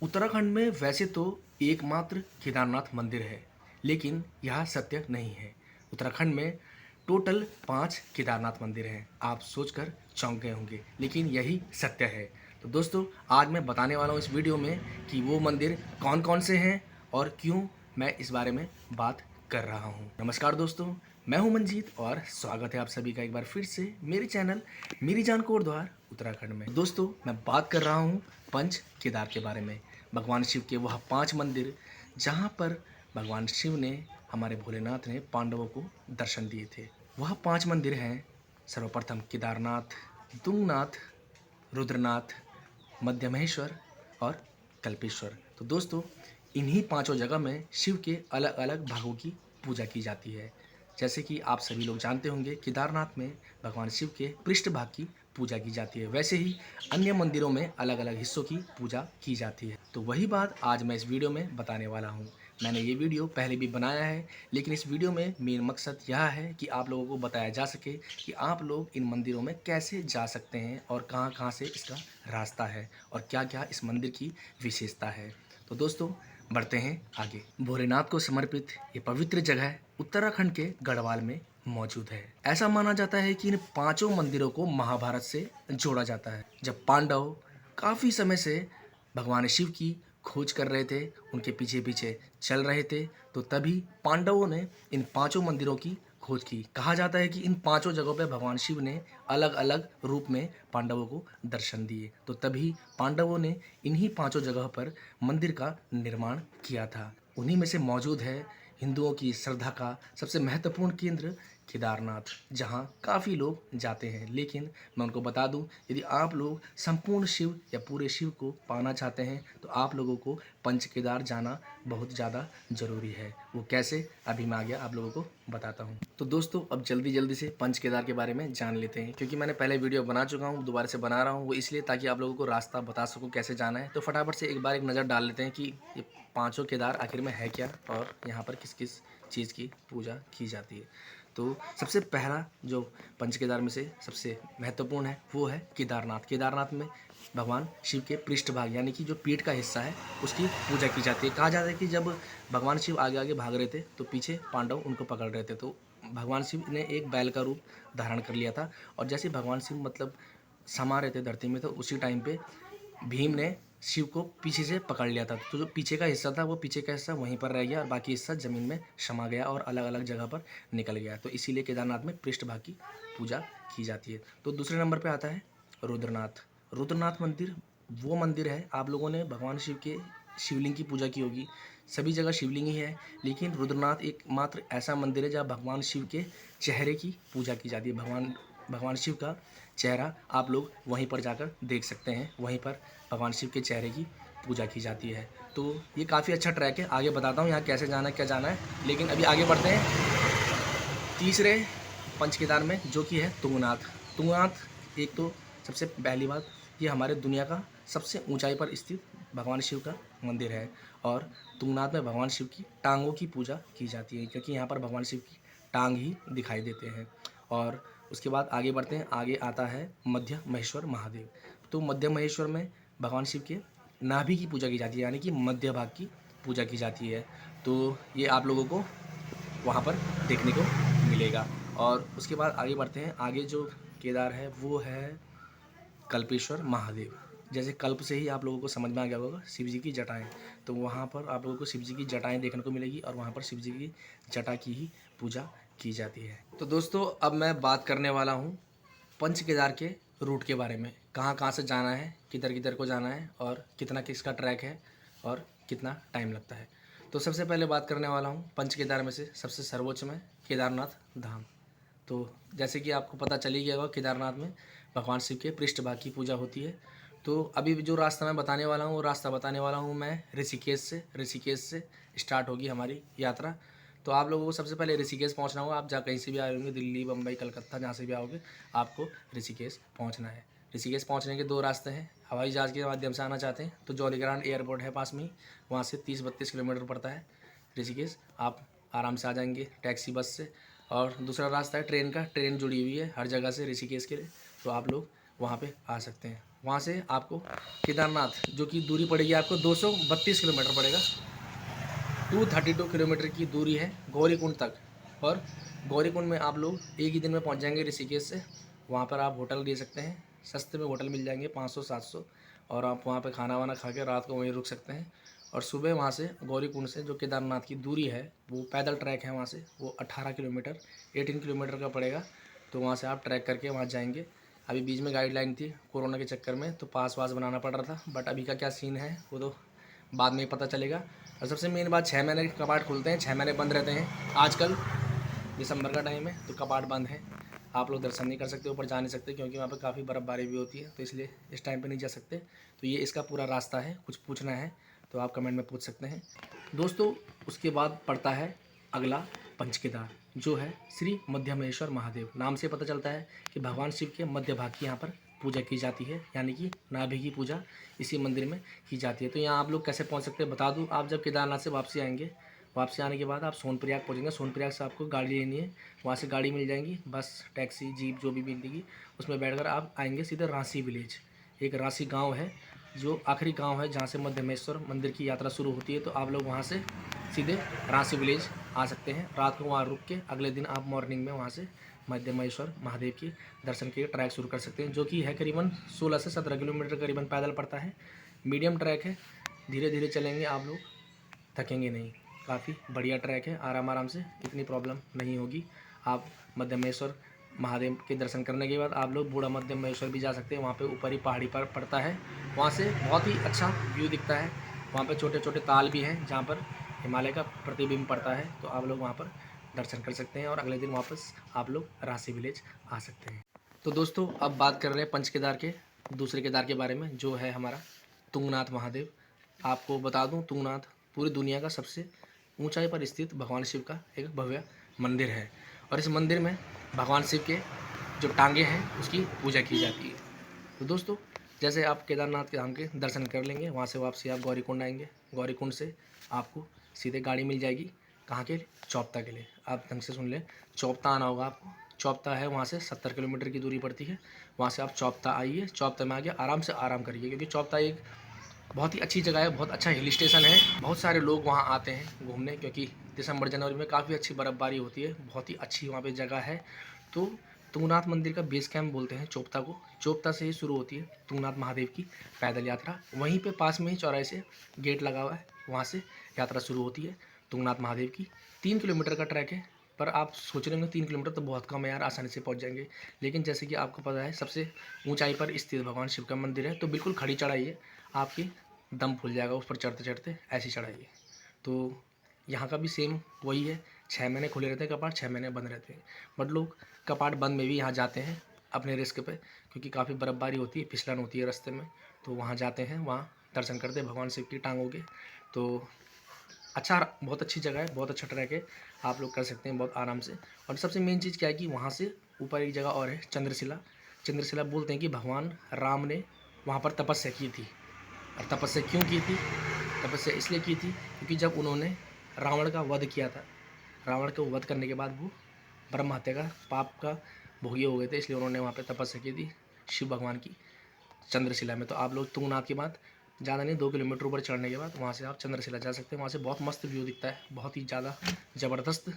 उत्तराखंड में वैसे तो एकमात्र केदारनाथ मंदिर है, लेकिन यह सत्य नहीं है। उत्तराखंड में टोटल 5 केदारनाथ मंदिर हैं। आप सोचकर चौंक गए होंगे, लेकिन यही सत्य है। तो दोस्तों, आज मैं बताने वाला हूँ इस वीडियो में कि वो मंदिर कौन-कौन से हैं और क्यों मैं इस बारे में बात कर रहा हूँ। नमस्कार दोस्तों, मैं हूँ मंजीत और स्वागत है आप सभी का एक बार फिर से मेरे चैनल मेरी जान कोटद्वार उत्तराखंड में। दोस्तों, मैं बात कर रहा हूँ पंच केदार के बारे में। भगवान शिव के वह 5 मंदिर जहाँ पर भगवान शिव ने, हमारे भोलेनाथ ने पांडवों को दर्शन दिए थे। वह 5 मंदिर हैं सर्वप्रथम केदारनाथ, तुंगनाथ, रुद्रनाथ, मध्य महेश्वर और कल्पेश्वर। तो दोस्तों, इन्हीं पांचों जगह में शिव के अलग अलग भागों की पूजा की जाती है। जैसे कि आप सभी लोग जानते होंगे, केदारनाथ में भगवान शिव के पृष्ठ भाग की पूजा की जाती है। वैसे ही अन्य मंदिरों में अलग अलग हिस्सों की पूजा की जाती है। तो वही बात आज मैं इस वीडियो में बताने वाला हूँ। मैंने ये वीडियो पहले भी बनाया है, लेकिन इस वीडियो में मेन मकसद यह है कि आप लोगों को बताया जा सके कि आप लोग इन मंदिरों में कैसे जा सकते हैं और कहाँ कहाँ से इसका रास्ता है और क्या क्या इस मंदिर की विशेषता है। तो दोस्तों, बढ़ते हैं आगे। भोलेनाथ को समर्पित ये पवित्र जगह उत्तराखंड के गढ़वाल में मौजूद है। ऐसा माना जाता है कि इन पांचों मंदिरों को महाभारत से जोड़ा जाता है। जब पांडव काफी समय से भगवान शिव की खोज कर रहे थे, उनके पीछे पीछे चल रहे थे, तो तभी पांडवों ने इन पांचों मंदिरों की खोज की। कहा जाता है कि इन पांचों जगहों पर भगवान शिव ने अलग अलग रूप में पांडवों को दर्शन दिए। तो तभी पांडवों ने इन्हीं पांचों जगह पर मंदिर का निर्माण किया था। उन्हीं में से मौजूद है हिंदुओं की श्रद्धा का सबसे महत्वपूर्ण केंद्र केदारनाथ, जहां काफ़ी लोग जाते हैं। लेकिन मैं उनको बता दूं, यदि आप लोग संपूर्ण शिव या पूरे शिव को पाना चाहते हैं तो आप लोगों को पंच केदार जाना बहुत ज़्यादा ज़रूरी है। वो कैसे, अभी मैं आगे आप लोगों को बताता हूँ। तो दोस्तों, अब जल्दी जल्दी से पंच केदार के बारे में जान लेते हैं, क्योंकि मैंने पहले वीडियो बना चुका हूँ, दोबारा से बना रहा हूँ। वो इसलिए ताकि आप लोगों को रास्ता बता सकूँ कैसे जाना है। तो फटाफट से एक बार एक नज़र डाल लेते हैं कि ये पांचों केदार आखिर में है क्या और यहाँ पर किस किस चीज़ की पूजा की जाती है। तो सबसे पहला जो पंच केदार में से सबसे महत्वपूर्ण है वो है केदारनाथ। केदारनाथ में भगवान शिव के पृष्ठभाग यानी कि जो पीठ का हिस्सा है उसकी पूजा की जाती है। कहा जाता है कि जब भगवान शिव आगे आगे भाग रहे थे तो पीछे पांडव उनको पकड़ रहे थे, तो भगवान शिव ने एक बैल का रूप धारण कर लिया था। और जैसे भगवान शिव समा रहे थे धरती में, तो उसी टाइम पे भीम ने शिव को पीछे से पकड़ लिया था। तो जो पीछे का हिस्सा था वो पीछे का हिस्सा वहीं पर रह गया और बाकी हिस्सा ज़मीन में समा गया और अलग अलग जगह पर निकल गया। तो इसीलिए केदारनाथ में पृष्ठभाग की पूजा की जाती है। तो दूसरे नंबर पे आता है रुद्रनाथ। रुद्रनाथ मंदिर वो मंदिर है, आप लोगों ने भगवान शिव के शिवलिंग की पूजा की होगी, सभी जगह शिवलिंग ही है, लेकिन रुद्रनाथ एकमात्र ऐसा मंदिर है जहाँ भगवान शिव के चेहरे की पूजा की जाती है। भगवान शिव का चेहरा आप लोग वहीं पर जाकर देख सकते हैं, वहीं पर भगवान शिव के चेहरे की पूजा की जाती है। तो ये काफ़ी अच्छा ट्रैक है, आगे बताता हूँ यहाँ कैसे जाना है, क्या जाना है। लेकिन अभी आगे बढ़ते हैं तीसरे पंच केदार में, जो कि है तुंगनाथ। तुंगनाथ एक तो सबसे पहली बात, ये हमारे दुनिया का सबसे ऊंचाई पर स्थित भगवान शिव का मंदिर है। और तुंगनाथ में भगवान शिव की टांगों की पूजा की जाती है, क्योंकि यहाँ पर भगवान शिव की टांग ही दिखाई देते हैं। और उसके बाद आगे बढ़ते हैं, आगे आता है मध्य महेश्वर महादेव। तो मध्य महेश्वर में भगवान शिव के नाभि की पूजा की जाती है, यानी कि मध्य भाग की पूजा की जाती है। तो ये आप लोगों को वहाँ पर देखने को मिलेगा। और उसके बाद आगे बढ़ते हैं, आगे जो केदार है वो है कल्पेश्वर महादेव। जैसे कल्प से ही आप लोगों को समझ में आ गया होगा शिव जी की जटाएँ, तो वहाँ पर आप लोगों को शिव जी की जटाएँ देखने को मिलेगी और वहाँ पर शिव जी की जटा की ही पूजा की जाती है। तो दोस्तों, अब मैं बात करने वाला हूँ पंच केदार के रूट के बारे में, कहाँ कहाँ से जाना है, किधर किधर को जाना है और कितना किसका ट्रैक है और कितना टाइम लगता है। तो सबसे पहले बात करने वाला हूँ पंच केदार में से सबसे सर्वोच्च में केदारनाथ धाम। तो जैसे कि आपको पता चल ही गया होगा, केदारनाथ में भगवान शिव के पृष्ठभाग की पूजा होती है। तो अभी जो रास्ता मैं बताने वाला हूँ, वो रास्ता बताने वाला हूँ मैं ऋषिकेश से स्टार्ट होगी हमारी यात्रा। तो आप लोगों को सबसे पहले ऋषिकेश पहुंचना होगा। आप जहाँ कहीं से भी आए होंगे, दिल्ली, बम्बई, कलकत्ता, जहाँ से भी आओगे, आपको ऋषिकेश पहुंचना है। ऋषिकेश पहुंचने के 2 रास्ते हैं। हवाई जहाज़ के माध्यम से आना चाहते हैं तो जौलीग्रांट एयरपोर्ट है पास में ही, वहाँ से 30-32 किलोमीटर पड़ता है ऋषिकेश। आप आराम से आ जाएंगे टैक्सी बस से। और दूसरा रास्ता है ट्रेन का, ट्रेन जुड़ी हुई है हर जगह से ऋषिकेश के लिए, तो आप लोग वहाँ पे आ सकते हैं। वहाँ से आपको केदारनाथ जो कि दूरी पड़ेगी आपको 232 किलोमीटर पड़ेगा। 232 किलोमीटर की दूरी है गौरीकुंड तक। और गौरीकुंड में आप लोग एक ही दिन में पहुँच जाएंगे ऋषिकेश से। वहाँ पर आप होटल ले सकते हैं, सस्ते में होटल मिल जाएंगे 500-700, और आप वहाँ पे खाना वाना खा के रात को वहीं रुक सकते हैं। और सुबह वहाँ से गौरीकुंड से जो केदारनाथ की दूरी है वो पैदल ट्रैक है वहाँ से, वो 18 किलोमीटर 18 किलोमीटर का पड़ेगा। तो वहाँ से आप ट्रैक करके वहाँ जाएंगे। अभी बीच में गाइडलाइन थी कोरोना के चक्कर में, तो पास वास बनाना पड़ रहा था, बट अभी का क्या सीन है वो तो बाद में पता चलेगा। और सबसे मेन बात, 6 महीने के कपाट खुलते हैं, 6 महीने बंद रहते हैं। आजकल दिसंबर का टाइम है तो कपाट बंद है, आप लोग दर्शन नहीं कर सकते, ऊपर जा नहीं सकते, क्योंकि वहाँ पे काफ़ी बर्फ़बारी भी होती है, तो इसलिए इस टाइम पे नहीं जा सकते। तो ये इसका पूरा रास्ता है। कुछ पूछना है तो आप कमेंट में पूछ सकते हैं दोस्तों। उसके बाद पड़ता है अगला पंचकेदार, जो है श्री मध्यमेश्वर महादेव। नाम से पता चलता है कि भगवान शिव के मध्य भाग की यहाँ पर पूजा की जाती है, यानी कि नाभि की पूजा इसी मंदिर में की जाती है। तो यहाँ आप लोग कैसे पहुँच सकते हैं बता दूँ। आप जब केदारनाथ से वापसी आएंगे, वापसी आने के बाद आप सोनप्रयाग पहुँचेंगे। सोनप्रयाग से आपको गाड़ी लेनी है, वहाँ से गाड़ी मिल जाएंगी, बस टैक्सी जीप जो भी मिलेगी उसमें बैठकर आप आएंगे सीधे रांसी विलेज। एक रांसी गांव है जो आखिरी गांव है जहाँ से मध्यमेश्वर मंदिर की यात्रा शुरू होती है। तो आप लोग वहाँ से सीधे रांसी विलेज आ सकते हैं। रात को वहाँ रुक के अगले दिन आप मॉर्निंग में वहाँ से मध्यमेश्वर महादेव की दर्शन के ट्रैक शुरू कर सकते हैं, जो कि है करीबन 16 से 17 किलोमीटर करीबन पैदल पड़ता है। मीडियम ट्रैक है, धीरे धीरे चलेंगे, आप लोग थकेंगे नहीं। काफ़ी बढ़िया ट्रैक है, आराम आराम से, इतनी प्रॉब्लम नहीं होगी। आप मध्यमेश्वर महादेव के दर्शन करने के बाद आप लोग बूढ़ा मध्यमेश्वर भी जा सकते हैं। वहाँ पे ऊपर ही पहाड़ी पर पड़ता है, वहाँ से बहुत ही अच्छा व्यू दिखता है। वहाँ पे छोटे छोटे ताल भी हैं जहाँ पर हिमालय का प्रतिबिंब पड़ता है, तो आप लोग वहाँ पर दर्शन कर सकते हैं और अगले दिन वापस आप लोग रांसी विलेज आ सकते हैं। तो दोस्तों अब बात कर रहे हैं पंच केदार के दूसरे केदार के बारे में, जो है हमारा तुंगनाथ महादेव। आपको बता दूं, तुंगनाथ पूरी दुनिया का सबसे ऊंचाई पर स्थित भगवान शिव का एक भव्य मंदिर है, और इस मंदिर में भगवान शिव के जो टांगे हैं उसकी पूजा की जाती है। तो दोस्तों जैसे आप केदारनाथ के धाम के दर्शन कर लेंगे, वहाँ से वापसी आप गौरीकुंड आएंगे। गौरीकुंड से आपको सीधे गाड़ी मिल जाएगी, कहाँ के लिए? चौपता के लिए। आप ढंग से सुन लें, चौपता आना होगा आपको। चौपता है वहाँ से 70 किलोमीटर की दूरी पड़ती है। वहाँ से आप चौपता आइए, चौपता में आके आराम से आराम करिए, क्योंकि चौपता एक बहुत ही अच्छी जगह है, बहुत अच्छा हिल स्टेशन है। बहुत सारे लोग वहाँ आते हैं घूमने, क्योंकि दिसंबर जनवरी में काफ़ी अच्छी बर्फ़बारी होती है। बहुत ही अच्छी वहाँ पे जगह है। तो तुंगनाथ मंदिर का बेस कैंप बोलते हैं चोपता को। चोपता से ही शुरू होती है तुंगनाथ महादेव की पैदल यात्रा। वहीं पे पास में ही चौराहे से गेट लगा हुआ है, वहाँ से यात्रा शुरू होती है तुंगनाथ महादेव की। 3 किलोमीटर का ट्रैक है, पर आप सोच रहे होंगे 3 किलोमीटर तो बहुत कम है यार, आसानी से पहुँच जाएंगे। लेकिन जैसे कि आपको पता है सबसे ऊंचाई पर स्थित भगवान शिव का मंदिर है, तो बिल्कुल खड़ी चढ़ाई है, आपकी दम फूल जाएगा उस पर चढ़ते चढ़ते, ऐसी चढ़ाई है। तो यहाँ का भी सेम वही है, 6 महीने खुले रहते हैं कपाट, 6 महीने बंद रहते हैं। बट लोग कपाट बंद में भी यहाँ जाते हैं अपने रिस्क पे, क्योंकि काफ़ी बर्फ़बारी होती है, फिसलन होती है रास्ते में, तो वहाँ जाते हैं, वहाँ दर्शन करते हैं भगवान शिव की टांगों के। तो अच्छा, बहुत अच्छी जगह है, बहुत अच्छा ट्रैक है, आप लोग कर सकते हैं बहुत आराम से। और सबसे मेन चीज़ क्या है कि वहाँ से ऊपर एक जगह और है चंद्रशिला। चंद्रशिला बोलते हैं कि भगवान राम ने वहाँ पर तपस्या की थी। और तपस्या क्यों की थी? तपस्या इसलिए की थी क्योंकि जब उन्होंने रावण का वध किया था, रावण को वध करने के बाद वो ब्रह्म हत्या का पाप का भोगी हो गए थे, इसलिए उन्होंने वहाँ पे तपस्या की थी शिव भगवान की चंद्रशिला में। तो आप लोग तुंगनाथ के बाद ज़्यादा नहीं, 2 किलोमीटर ऊपर चढ़ने के बाद वहाँ से आप चंद्रशिला जा सकते हैं। वहाँ से बहुत मस्त व्यू दिखता है, बहुत ही ज़्यादा ज़बरदस्त।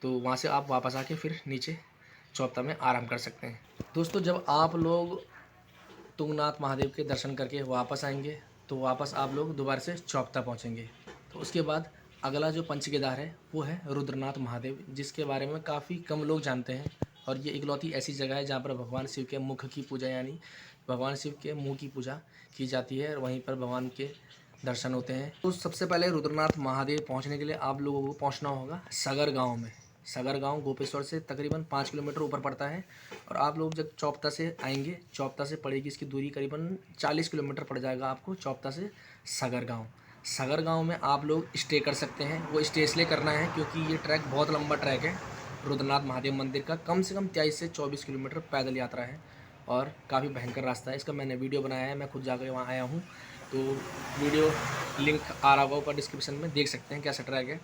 तो वहाँ से आप वापस आके फिर नीचे चौपता में आराम कर सकते हैं। दोस्तों जब आप लोग तुंगनाथ महादेव के दर्शन करके वापस आएंगे, तो वापस आप लोग दोबारा से चौपता पहुँचेंगे। तो उसके बाद अगला जो पंच केदार है वो है रुद्रनाथ महादेव, जिसके बारे में काफ़ी कम लोग जानते हैं। और ये इकलौती ऐसी जगह है जहाँ पर भगवान शिव के मुख की पूजा, यानी भगवान शिव के मुँह की पूजा की जाती है, और वहीं पर भगवान के दर्शन होते हैं। तो सबसे पहले रुद्रनाथ महादेव पहुँचने के लिए आप लोगों को पहुँचना होगा सगर गाँव में। सगर गांव गोपेश्वर से तकरीबन 5 किलोमीटर ऊपर पड़ता है। और आप लोग जब चौपता से आएंगे, चौपता से पड़ेगी इसकी दूरी करीबन 40 किलोमीटर पड़ जाएगा आपको चौपता से सगर गांव। सगर गांव में आप लोग स्टे कर सकते हैं। वो स्टे इसलिए करना है क्योंकि ये ट्रैक बहुत लंबा ट्रैक है रुद्रनाथ महादेव मंदिर का, कम से कम 23 से 24 किलोमीटर पैदल यात्रा है, और काफ़ी भयंकर रास्ता है। इसका मैंने वीडियो बनाया है, मैं खुद जाकर वहाँ आया हूँ, तो वीडियो लिंक आ रहा होगा ऊपर डिस्क्रिप्शन में, देख सकते हैं कैसा ट्रैक है।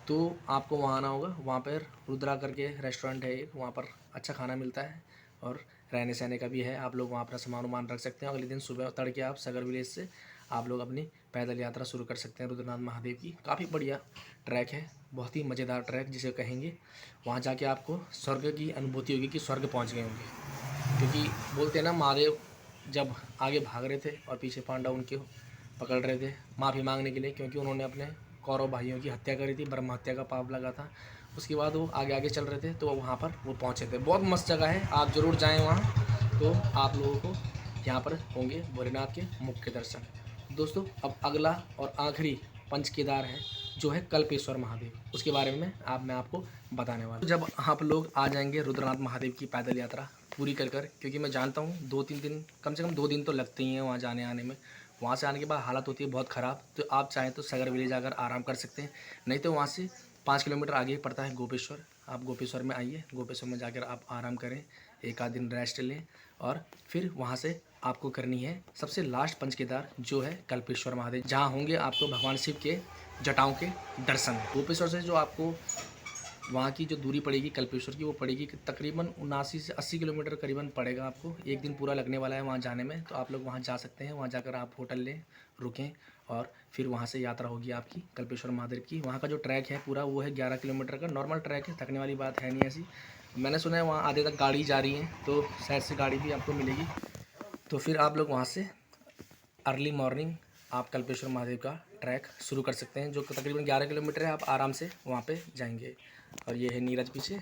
तो आपको वहाँ आना होगा। वहाँ पर रुद्रा करके रेस्टोरेंट है एक, वहाँ पर अच्छा खाना मिलता है, और रहने सहने का भी है, आप लोग वहाँ अपना सामान वामान रख सकते हैं। अगले दिन सुबह तड़के आप सगर विलेज से आप लोग अपनी पैदल यात्रा शुरू कर सकते हैं रुद्रनाथ महादेव की। काफ़ी बढ़िया ट्रैक है, बहुत ही मज़ेदार ट्रैक जिसे कहेंगे। वहाँ जाके आपको स्वर्ग की अनुभूति होगी कि स्वर्ग पहुँच गए होंगे, क्योंकि बोलते हैं ना, महादेव जब आगे भाग रहे थे और पीछे पांडव उनके पकड़ रहे थे माफ़ी मांगने के लिए, क्योंकि उन्होंने अपने कौरव भाइयों की हत्या करी थी, ब्रह्म हत्या का पाप लगा था। उसके बाद वो आगे आगे चल रहे थे तो वहाँ पर वो पहुँचे थे। बहुत मस्त जगह है, आप ज़रूर जाएँ वहाँ, तो आप लोगों को यहाँ पर होंगे भोलेनाथ के मुख्य दर्शन। दोस्तों अब अगला और आखिरी पंच केदार है जो है कल्पेश्वर महादेव, उसके बारे में मैं आपको बताने वाला हूँ। जब आप लोग आ जाएंगे रुद्रनाथ महादेव की पैदल यात्रा पूरी कर क्योंकि मैं जानता हूँ 2-3 दिन, कम से कम 2 दिन तो लगते ही हैं वहाँ जाने आने में। वहाँ से आने के बाद हालत होती है बहुत ख़राब, तो आप चाहें तो सगर विलेज जाकर आराम कर सकते हैं, नहीं तो वहाँ से 5 किलोमीटर आगे ही पड़ता है गोपेश्वर। आप गोपेश्वर में आइए, गोपेश्वर में जाकर आप आराम करें, एक आध दिन रेस्ट लें, और फिर वहाँ से आपको करनी है सबसे लास्ट पंच केदार जो है कल्पेश्वर महादेव, जहाँ होंगे आपको भगवान शिव के जटाओं के दर्शन। गोपेश्वर से जो आपको वहाँ की जो दूरी पड़ेगी कल्पेश्वर की, वो पड़ेगी तकरीबन 79 से 80 किलोमीटर करीबन पड़ेगा आपको। एक दिन पूरा लगने वाला है वहाँ जाने में, तो आप लोग वहाँ जा सकते हैं। वहाँ जाकर आप होटल लें, रुकें, और फिर वहाँ से यात्रा होगी आपकी कल्पेश्वर महादेव की। वहाँ का जो ट्रैक है पूरा वो है 11 किलोमीटर का नॉर्मल ट्रैक है, थकने वाली बात है नहीं ऐसी। मैंने सुना है वहाँ आधे तक गाड़ी जा रही है, तो शायद से गाड़ी भी आपको मिलेगी। तो फिर आप लोग वहाँ से अर्ली मॉर्निंग आप कल्पेश्वर महादेव का ट्रैक शुरू कर सकते हैं, जो तकरीबन 11 किलोमीटर है। आप आराम से वहाँ पे जाएंगे। और ये है नीरज पीछे।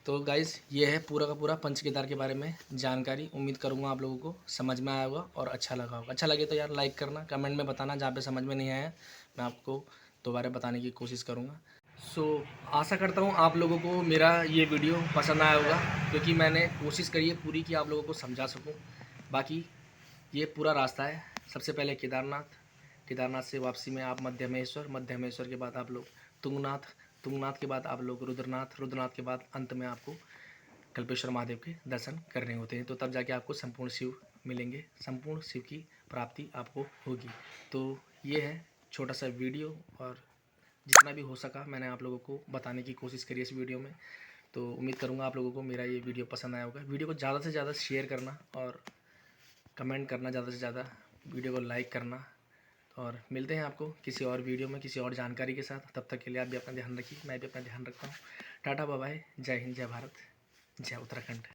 तो गाइज़ ये है पूरा का पूरा पंच केदार के बारे में जानकारी। उम्मीद करूँगा आप लोगों को समझ में आया होगा और अच्छा लगा होगा। अच्छा लगे तो यार लाइक करना, कमेंट में बताना, जहाँ पे समझ में नहीं आया मैं आपको दोबारा बताने की कोशिश करूँगा। आशा करता हूँ आप लोगों को मेरा ये वीडियो पसंद आया होगा, क्योंकि मैंने कोशिश करी है पूरी कि आप लोगों को समझा सकूँ। बाकी ये पूरा रास्ता है, सबसे पहले केदारनाथ, केदारनाथ से वापसी में आप मध्यमेश्वर, मध्यमेश्वर के बाद आप लोग तुंगनाथ, तुंगनाथ के बाद आप लोग रुद्रनाथ, रुद्रनाथ के बाद अंत में आपको कल्पेश्वर महादेव के दर्शन करने होते हैं। तो तब जाके आपको संपूर्ण शिव मिलेंगे, संपूर्ण शिव की प्राप्ति आपको होगी। तो ये है छोटा सा वीडियो, और जितना भी हो सका मैंने आप लोगों को बताने की कोशिश करी इस वीडियो में। तो उम्मीद करूँगा आप लोगों को मेरा ये वीडियो पसंद आया होगा। वीडियो को ज़्यादा से ज़्यादा शेयर करना और कमेंट करना, ज़्यादा से ज़्यादा वीडियो को लाइक करना। और मिलते हैं आपको किसी और वीडियो में किसी और जानकारी के साथ। तब तक के लिए आप भी अपना ध्यान रखिए, मैं भी अपना ध्यान रखता हूँ। टाटा बाय बाय, जय हिंद, जय भारत, जय उत्तराखंड।